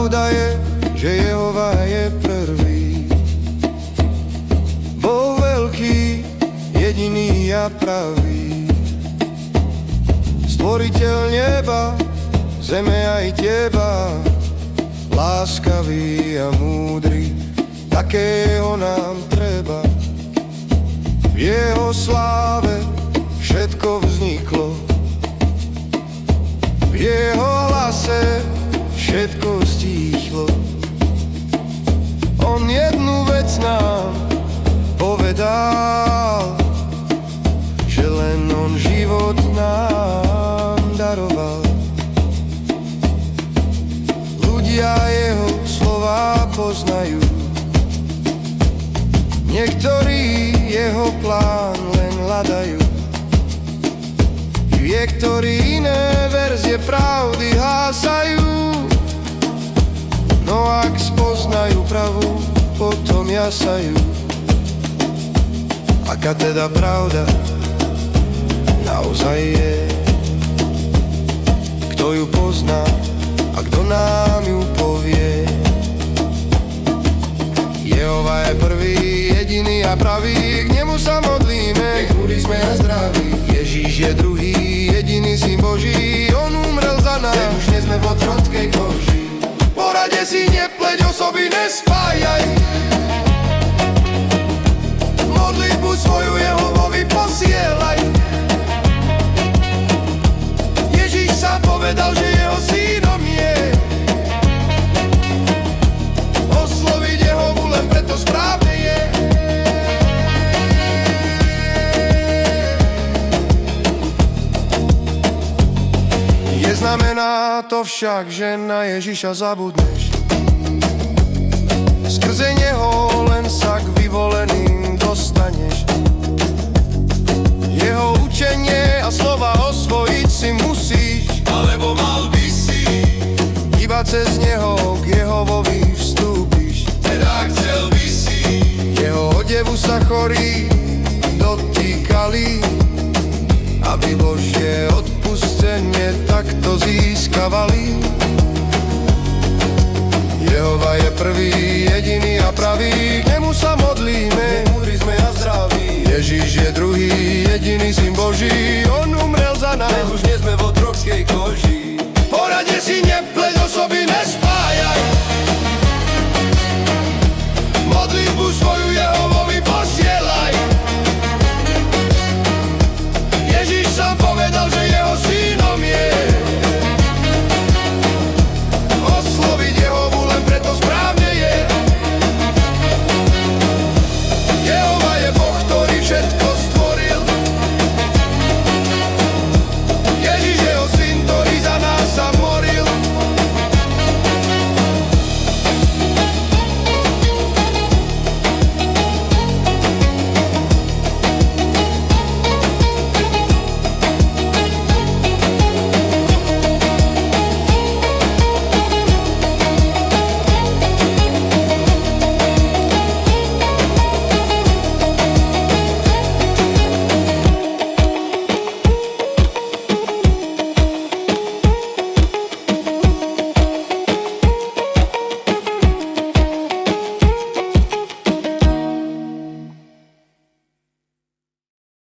Pravda je, že Jehova je prvý. Bol veľký, jediný a pravý. Stvoriteľ neba, zeme aj teba, láskavý a múdry, takého nám treba. V jeho sláve všetko vzniklo, v jeho hlase všetko stíchlo. On jednu vec nám povedal, že len on život nám daroval. Ľudia jeho slová poznajú, niektorí jeho plán len hľadajú. Niektorí iné verzie pravdy hlásajú, no ak spoznajú pravú, potom jasajú. Aká teda pravda naozaj je? Kto ju pozná a kto nám ju povie? Jehova je prvý, jediný a pravý, k nemu sa modlíme, nech múdri sme a zdraví. Ježíš je druhý, jediný syn Boží, on umrel za nás, nech už nie sme v otrockej koži. Porade si nepleť, osoby nespájaj, modlitbu svoju Jehovovi posielaj. Ježíš sám povedal, že jeho synom je. Osloviť Jehovu len preto správne je. Neznamená to však, že na Ježiša zabudneš. Skrze neho len sa k vyvoleným dostaneš. Jeho učenie a slova osvojiť si musíš, alebo mal by si. Iba cez neho k Jehovovi vstúpiš, teda chcel by si. Jeho odevu sa chorí dotýkali, aby Božie odpustenie takto získavali. Jehova je prvý, jediný a pravý, k nemu sa modlíme, múdri sme a zdraví. Ježíš je druhý, jediný syn Boží, on umrel za nás, nech už nie sme v otrockej koži.